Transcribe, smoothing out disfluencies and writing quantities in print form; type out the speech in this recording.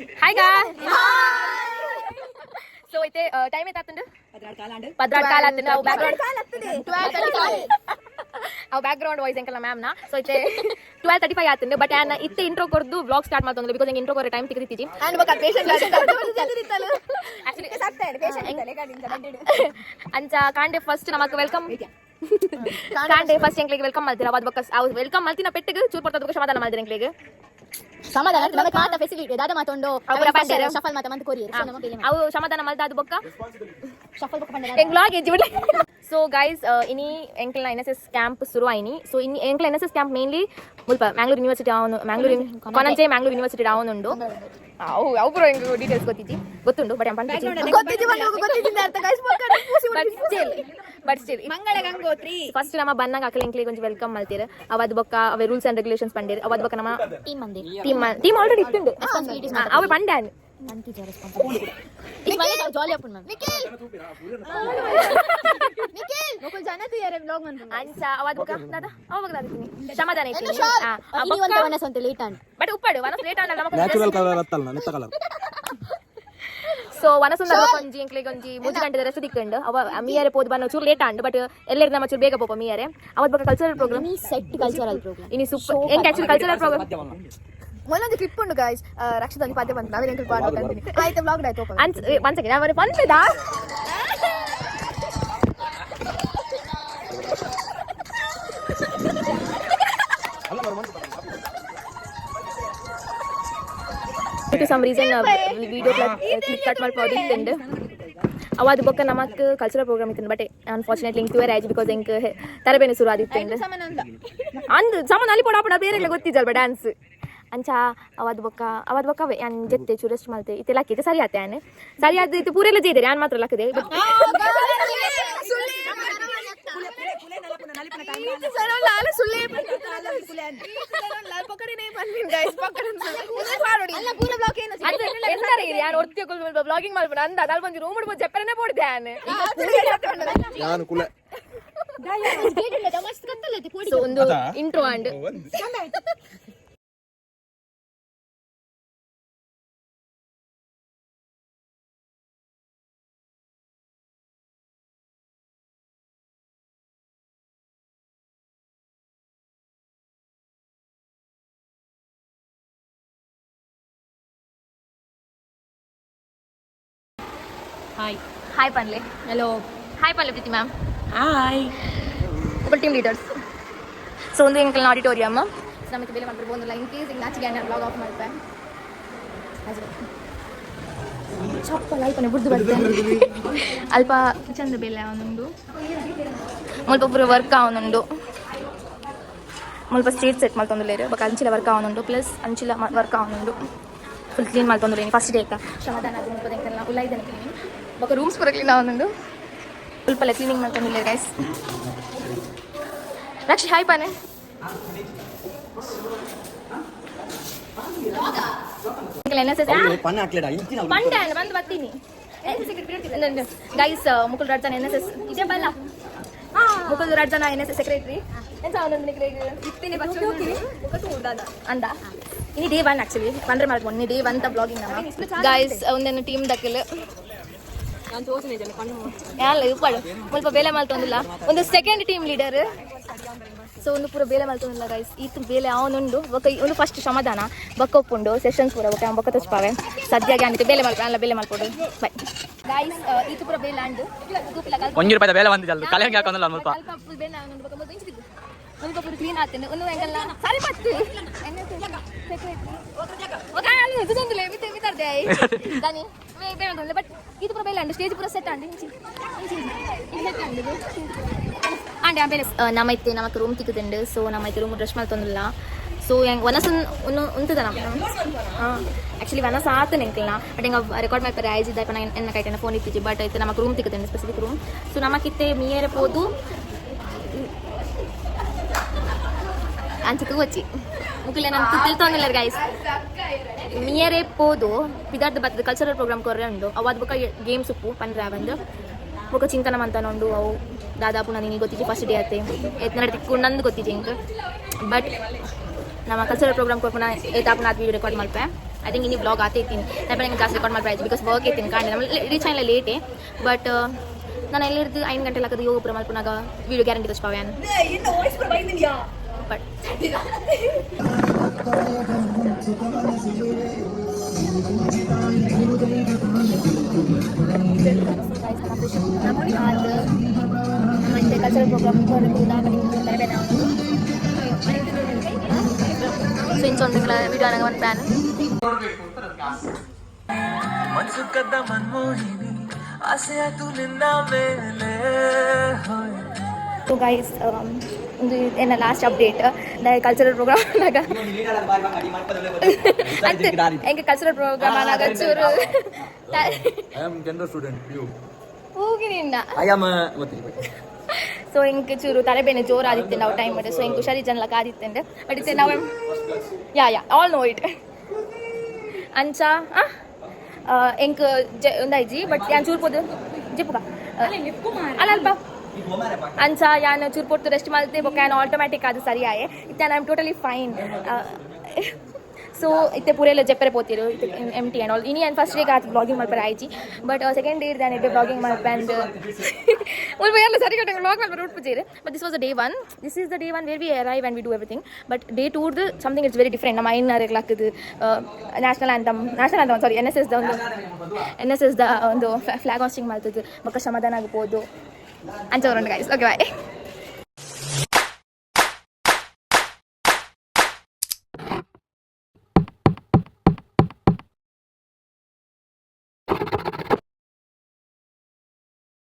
Hi guys. So ite time eta atundu 14 ಕಾಲ ಆತಂಡು ಅವು ಬ್ಯಾಕ್ಗ್ರೌಂಡ್ ವಾಯ್ಸ್ ಎಂಕಲ್ಲ ಮ್ಯಾಮ್ ನಾ ಸೊ ite 12:35 ಆತಂಡು ಬಟ್ ಆನ್ ಇತ್ತೆ ಇಂಟ್ರೋ ಕೊರ್ದು ವ್ಲಾಗ್ ಸ್ಟಾರ್ಟ್ ಮಾಡ್ತಂದ್ರು ಬಿಕಾಸ್ ಇಂಟ್ರೋ ಕೊರೆ ಟೈಮ್ ತಿಕ್ಕಿತಿಜಿ ಅಂಡ್ ಬಕ ಪೇಷಂಟ್ ಅಂಚ ಕಾಂಡೆ ಫಸ್ಟ್ ನಮಕ್ ವೆಲ್ಕಮ್ ಕಾಂಡೆ ಫಸ್ಟ್ ಎಂಕ್ಲಿಗೆ ವೆಲ್ಕಮ್ ಮಾಡ್ತೀರಾ ಅವಾಗ ಬಕ ವೆಲ್ಕಮ್ ಮಾಡ್ತಿನ ಪೆಟ್ಟಿಗೆ ಚೂರ್ ಪಡ್ತದ ಸಮಾಧಾನ ಮಾಡ್ತೀರಾ ಎಂಕ್ಲಿಗೆ ಸಮಾಧಾನ ನಮಗೆ ಮಾತಾ ಫೆಸಿಲಿಟಿ ದಾದ ಮಾತೊಂಡು ಶಫಲ್ ಮಾತ ಮಂತ ಕೊರಿಯರ್ ಅವು ಸಮಾಧಾನ ಮಲ್ದ ಅದು ಬೊಕ್ಕ ಶಫಲ್ ಬೊಕ್ಕ ಪಂಡ ಎಂಗ್ ವ್ಲಾಗ್ ಎಜ್ಜಿ ಬಿಡ್ಲಿ ಸೊ ಗೈಸ್ ಇನಿ ಎಂಕ್ಲ ಎನ್ಎಸ್ಎಸ್ ಕ್ಯಾಂಪ್ ಶುರು ಆಯ್ನಿ ಸೊ ಇನಿ ಎಂಕ್ಲ ಎನ್ಎಸ್ಎಸ್ ಕ್ಯಾಂಪ್ ಮೇನ್ಲಿ ಮುಲ್ಪ ಮ್ಯಾಂಗ್ಳೂರ್ ಯೂನಿವರ್ಸಿಟಿ ಅವನು ಮ್ಯಾಂಗ್ಳೂರ್ ಕೊನಂಚೆ ಮ್ಯಾಂಗ್ಳೂರ್ ಯೂನಿವರ್ಸಿಟಿ ಅವನುಂಡು ಅವು ಬ್ರೋ ಎಂಗ್ ಡೀಟೇಲ್ಸ್ ಗೊತ್ತಿದ್ದಿ ಗೊತ್ತುಂಡು ಬಟ್ ಪಂಡ ಬಟ್ ಸ್ಟಿಲ್ ಮಂಗಳ ಗಂಗೋತ್ರಿ ಫಸ್ಟ್ ನಮ್ಮ ಬನ್ನಾಗ ಅಕಲ್ ಎಂಕ್ಲಿಗೆ ಒಂಚ ವೆಲ್ಕಮ್ ಮಾಡ್ತೀರ ಅವದ್ ಬೊಕ್ಕ ಅವೆ ರೂಲ್ಸ್ ಅಂಡ್ ರೆಗ್ಯುಲೇಷನ್ಸ್ ಪಂಡೀರ್ ಅವದ್ ಬೊಕ್ಕ ನಮ್ಮ ಟೀಮ್ ಆಲ್ರೆಡಿ ಇತ್ತುಂಡು ಅವ ಪಂಡಾನ್ ಜಾಲಿ ಅಪ್ಪನ್ ಮ್ಯಾಮ್ ನಿಖಿಲ್ ನೋಕಲ್ ಜನತೆ ಯಾರೆ ವ್ಲಾಗ್ ಮಂತು ಅಂಚ ಅವದ್ ಬೊಕ್ಕ ದಾದ ಅವ ಬೊಕ್ಕ ದಾದಿನಿ ಸಮಾಧಾನ ಐತಿ ಇನಿ ಒಂತ ವನಸ ಅಂತ ಲೇಟ್ ಆನ್ ಬಟ್ ಉಪ್ಪಡು ವನಸ್ ಲೇಟ್ ಆನ್ ನಮ್ಮ ನ್ಯಾಚುರಲ್ ಕಲರ್ ಅತ್ತಲ್ಲ ನೆತ್ತ ಕಲರ್ ಸೊ ವನಸುಂದರ ಒಂಜಿ ಎಂಕ್ಲಿಗೆ ಒಂಜಿ 3 ಗಂಟೆ ರೆಸ್ಟ್ ದಿಕ್ಕಂಡು ಅವ ಮಿಯಾರೆ ಪೋದು ಬನ್ನ ಚೂರು ಲೇಟ್ ಆಂಡ್ ಬಟ್ ಎಲ್ಲೆರ್ ನಮ್ಮ ಚೂರು ಬೇಗ ಪೋಪ ಮಿಯಾರೆ ಅವತ್ ಬೊಕ್ಕ ಕಲ್ಚರಲ್ ಪ್ರೋಗ್ರಾಮ್ ಇನಿ ಸೆಟ್ ಕಲ್ಚರಲ್ ಪ್ರೋಗ್ರಾಮ್ ಇನಿ ಸೂಪರ್ ಎಂಕ್ ಆಕ್ಚುಲಿ ಕಲ್ಚರಲ್ ಪ್ರೋಗ್ರಾಮ್ ಮೊನ್ನೊಂದು ಕ್ಲಿಪ್ ಉಂಡು ಗಾಯ್ಸ್ ರಕ್ಷಿತ ಪದ್ಯ ಬಂತು ನಾವೇ ಎಂಕಲ್ ಪಾಡ್ ಅಂತೀನಿ ಆಯ್ತು ವ್ಲಾಗ್ ಆಯ್ತು ಓಪನ್ ಒನ್ ಸೆಕೆಂಡ್ ಅವರೇ ಬಂತದಾ to some reason video clip cut mal project end awadu bokka namak cultural program ittu but unfortunately intu rage because enk tarabene suru aditte end and samanali poda bere ಎಲ್ಲ ಗೊತ್ತಿದ್ದಲ್ವಾ dance ಅಂಚಾ ಅವದು ಬೊಕ್ಕ ಯಾನ್ ಜೆತ್ತೆ ಚೂರಸ್ಟ್ ಮಾಲ್ತೆ ಇತ್ತೆ ಲಕ್ಕಿಗೆ ಸರಿ ಆತೆ ಆನೆ ಸರಿ ಆದ ಇತ್ತು ಪೂರೆಲ್ಲ ಜೇದರೆ ಯಾನ್ ಮಾತ್ರ ಲಕ್ಕದೆ ಬ್ಲಾಗಿಂಗ್ ಮಾಡ್ಬಿಡ ಅಂದ ಅಲ್ಲಿ ಬಂದು ರೂಮ್ ಬಿಡ್ಬೋದು ಜಪ್ಪರನೇ ಪೋಡ್ದೆ ಒಂದು ಇಂಟ್ರೋ ಅಂಡ್ ಹಾಯ್ ಪನ್ಲೆ ಹಲೋ ಹಾಯ್ ಪನ್ಲೆ ಪ್ರೀತಿ ಮ್ಯಾಮ್ ಹಾಯ್ ಒಬ್ಬ ಟೀಮ್ ಲೀಡರ್ಸ್ ಸೊ ಒಂದು ಎಂಕಲ್ನ ಆಡಿಟೋರಿಯಮ್ ನಮಗೆ ಬೇಲೆ ಮಾಡ್ತಿರ್ಬೋದಿಲ್ಲ ಇನ್ ಕೇಸ್ ಈಗ ನಾಚಿಗೆ ನಾನು ಬ್ಲಾಗ್ ಆಫ್ ಮಾಡ್ತೆ ಚಪ್ಪಲ್ ಅಲ್ಪನೆ ಬುಡ್ದು ಬರ್ತೇನೆ ಅಲ್ಪ ಚಂದ ಬೇಲೆ ಅವನೊಂದು ಮುಲ್ಪ ಪೂರ ವರ್ಕ್ ಅವನುಂಡು ಮುಲ್ಪ ಸ್ಟೇಜ್ ಸೆಟ್ ಮಾಡ್ತೊಂದುಲೇರು ಬೊಕ್ಕ ಅಂಚಿಲ ವರ್ಕ್ ಅವನುಂಡು ಪ್ಲಸ್ ಅಂಚಿಲ ವರ್ಕ್ ಅವನುಂಡು ಫುಲ್ ಕ್ಲೀನ್ ಮಾಡ್ತೊಂದುಲೇನಿ ಫಸ್ಟ್ ಡೇ ಸಮಾಧಾನ ಅದು ಮುಲ್ಪ ಎಂಕಲ್ನ ಉಲ್ಲ ಇದ್ದಾನೆ ಕ್ಲೀನಿಂಗ್ ಬೊಕ್ಕ ರೂಮ್ಸ್ ಪೂರ ಕ್ಲೀನ್ ಅವನುಂಡು ಸ್ವಲ್ಪಲ್ಲ ಕ್ಲೀನಿಂಗ್ ಮಾಡ್ಕೊಂಡಿಲ್ಲ ಗೈಸ್ ರಕ್ಷಿ ಹಾಯ್ ಪಾನೆ ಬಂದು ಬರ್ತೀನಿ ಗೈಸ್ ಮುಕುಲ್ ರಾಜನ NSS ಇದೇ ಬಲ್ಲ ಮುಕುಲ್ ರಾಜನ NSS ಸೆಕ್ರೆಟರಿ ಎಂತ ಅಂದ ಇನಿ ಡೇ 1 ಆಕ್ಚುಲಿ ಪಂದ್ರೆ ಮಾಡ್ಕೊಂಡು ಡೇ 1 ತ ಬ್ಲಾಗಿಂಗ್ ನಮ್ಮ ಗೈಸ್ ಒಂದೇನು ಟೀಮ್ ದಕ್ಕಲು ಯಾಲ್ಲ ಉಪ್ಪಾಡು ಸ್ವಲ್ಪ ಬೇಲೆ ಮಲ್ತೊಂದಿಲ್ಲ ಒಂದು ಸೆಕೆಂಡ್ ಟೀಮ್ ಲೀಡರ್ ಸೊ ಒಂದು ಪೂರ ಬೇಲೆ ಮಲ್ತೊಂದಿಲ್ಲ ಗೈಸ್ ಈತು ಬೇಲೆ ಅವನುಂಡು ಬೊಕ್ಕ ಒಂದು ಫಸ್ಟ್ ಸಮಾಧಾನ ಬೊಕ್ಕ ಒಪ್ಪುಂಡು ಸೆಷನ್ಸ್ ಪೂರ ಬೊಕ್ಕ ಬೊಕ್ಕ ತಚ್ಪಾವೆ ಸದ್ಯಗೆ ಅಂದಿತ್ತು ಬೇಲೆ ಮಲ್ಪ ಅಲ್ಲ ಬೇಲೆ ಮಲ್ಪೋಡು ಬೈ ಗೈಸ್ ಈತು ಪೂರ ಬೇಲೆ ಅಂಡು ಒಂಜಿ ರೂಪಾಯಿ ಬೇಲೆ ಬಂದಿಲ್ಲ ಕಲೆಂಗೆ ಹಾಕೊಂಡಲ್ಲ ಸ್ವಲ್ಪ ಅಲ್ಪ ಫುಲ್ ಬೇಲೆ ಅವನುಂಡು ಬೊಕ್ಕ ಮೊದಲು ಇಂಚಿದ್ದು ಒಂದು ಪೂರ ಕ್ಲೀನ್ ಆಗ್ತೇನೆ ಒಂದು ಎಂಗಲ್ಲ ಸರಿ ಮತ್ತೆ ಸೆಕ್ರೆಟರಿ ಓಕೆ ಅಲ್ಲಿ ಇದುಂದುಲೆ ವಿತರ್ದೆ ದಾನಿ ಬೇರೆ ಬಟ್ ಇದು ಪೂರ ಬೇಲೆ ಅಂಡು ಸ್ಟೇಜ್ ಪೂರ ಸೆಟ್ ಅಂಡು ಇಂಚಿ ಅಂಡ್ ಆಮೇಲೆ ನಮ್ಮೈತೆ ನಮಕ್ ರೂಮ್ ತಿಕ್ಕುದುಂಡು ಸೊ ನಮ್ಮೈತೆ ರೂಮ್ ಡ್ರೆಸ್ ಮಾಡ್ತೊಂದಿಲ್ಲ ಸೊ ಹೆಂಗೆ ವನಸ್ ಉಂತದ ನಮ್ಮ ಆ್ಯಕ್ಚುಲಿ ವನಸ್ ಆತನ ಎಂಕಲ್ನ ಬಟ್ ಹೆಂಗೆ ರೆಕಾರ್ಡ್ ಮಾಡ್ತಾರೆ ಐಜ್ ಇದ್ದಾಗ ಎನ್ನ ಕೈಟನ ಫೋನ್ ಇತ್ತಿಜಿ ಬಟ್ ಐತೆ ನಮಕ್ ರೂಮ್ ತಿಕ್ಕುದುಂಡು ಸ್ಪೆಸಿಫಿಕ್ ರೂಮ್ ಸೊ ನಮಕಿತ್ತೆ ಮಿಯರೆ ಪೋದು ಅಂಚಕ್ಕೆ వచ్చి ಮುಗಿಲ ನಾನು ತಿಳ್ತೊಂದಿಲ್ಲ ಗೈಸ್ ಮಿಯರೆ ಪೋದು ವಿದಾರ್ಥ ಬರ್ತದೆ ಕಲ್ಚರಲ್ ಪ್ರೋಗ್ರಾಮ್ ಕೊರ್ರೆ ಉಂಡು ಅವಾದ ಬೊಕ್ಕ ಗೇಮ್ಸ್ ಉಪ್ಪು ಪಂದ್ರೆ ಬಂದು ಬೊಕ್ಕ ಚಿಂತನ ಮಂತನೊಂಡು ಅವು ದಾದಾಪು ನಾನು ಗೊತ್ತಿದ್ದೆ ಫಸ್ಟ್ ಡೇ ಆತೆ ಎತ್ನಡೆ ತಿಕ್ಕೊಂಡು ನಂದು ಗೊತ್ತಿದ್ದೆ ಇಂಕ ಬಟ್ ನಮ್ಮ ಕಲ್ಚರಲ್ ಪ್ರೋಗ್ರಾಮ್ ಕೊರ್ಪುನ ಏತಾಪುನ ಅದು ವೀಡಿಯೋ ರೆಕಾರ್ಡ್ ಮಲ್ಪೆ ಐ ಥಿಂಕ್ ಇನ್ನಿ ಬ್ಲಾಗ್ ಆತೈತೀನಿ ನಾನು ನಂಗೆ ಜಾಸ್ತಿ ರೆಕಾರ್ಡ್ ಮಾಡಿ ಬಿಕಾಸ್ ವರ್ಕ್ ಐತೀನಿ ಕಾಂಡೆ ನಮ್ಮ ರೀಚ್ ಆಯ್ಲ ಲೇಟೇ ಬಟ್ ನಾನು ಎಲ್ಲಿರ್ದು 5 ಗಂಟೆ ಹಾಕದು ಯೋಗ ಮಲ್ಪನಾಗ ವೀಡಿಯೋ ಗ್ಯಾರಂಟಿ ತೋರಿಸ್ಪಾವ್ಯಾನು ಬಟ್ ಮತ್ತೆ ಕಲ್ಚರಲ್ ಪ್ರೋಗ್ರಾಮ್ ಸೊ ಇಂಚೊಂದು ವಿಡಿಯೋ ನನಗೆ ಒಂದು ಪ್ಲಾನ್ ಸೊ ಗೈಸ್ ಒಂದು ಏನ ಲಾಸ್ಟ್ ಅಪ್ಡೇಟ್ ಕಲ್ಚರಲ್ ಪ್ರೋಗ್ರಾಮ್ ಹೆಂಗೆ ಕಲ್ಚರಲ್ ಪ್ರೋಗ್ರಾಮ್ ಆನಾಗ ಚೂರು ಹೋಗಿ ನಿನ್ನ ಸೊ ಹಿಂಗೆ ಚೂರು ತಲೆಬೇನೆ ಜೋರು ಆದಿತ್ತೆ ನಾವು ಟೈಮ್ ಮಾಡಿ ಸೊ ಹಿಂಗೆ ಹುಷಾರಿ ಜನಲಕ್ಕೆ ಆದಿತ್ತೆ ಬಟ್ ಇತ್ತೆ ನಾವು ಯಾ ಆಲ್ ನೋ ಇಟ್ ಅಂಚ ಹೆಂಗೆ ಒಂದಾಯ್ಜಿ ಬಟ್ ಯಾನ್ ಚೂರು ಪೋದು ಜಿಪ್ಪುಗ ಅಲ್ಲ ಅಲ್ಪ ಅಂಚ ಯಾನ್ ಚೂರು ಪೊಟ್ಟು ರೆಸ್ಟ್ ಮಾಡ್ತೆ ಬೊಕ್ಕ ಯಾನ್ ಆಟೋಮ್ಯಾಟಿಕ್ ಅದು ಸರಿಯಾಯೆ ಇತ್ತೆ I am totally fine so ಇತ್ತೆ ಪೂರೆಲ್ಲ ಜೆಪ್ಪರೆ ಪೋತಿರು ಎಮ್ ಟಿ ಆ್ಯಂಡ್ ಆಲ್ ಇನಿ ಆ್ಯಂಡ್ ಫಸ್ಟ್ ಡೇಗೆ ಆಯ್ತು ಬ್ಲಾಗಿಂಗ್ ಮಾಡ್ತಾರೆ ಆಯ್ತು ಬಟ್ ಸೆಕೆಂಡ್ ಡೇ ನಾನು ಇದ್ದೆ ಬ್ಲಾಗಿಂಗ್ ಮಾಡ್ಬಂದು ಮುಲ್ಪ ಎಲ್ಲ ಸರಿ ಕಟ್ಟಂಗೆ ಬ್ಲಾಗ್ ಮಾಡ್ಬಾರ ಉಟ್ಬಿಟ್ಟಿರಿ but this was the day 1 this is the day 1 where we arrive and we do everything but day 2 something it's very different ನಮ್ಮ ಐನಾರೆಗ್ಲಾಕದು national anthem sorry N S S the ಒಂದು flag hoisting ಮಾಡ್ತದ್ದು ಬೊಕ್ಕ ಶ್ರಮದಾನ ಆಗ್ಬೋದು ಅಂಚವ್ರಂಡು guys okay bye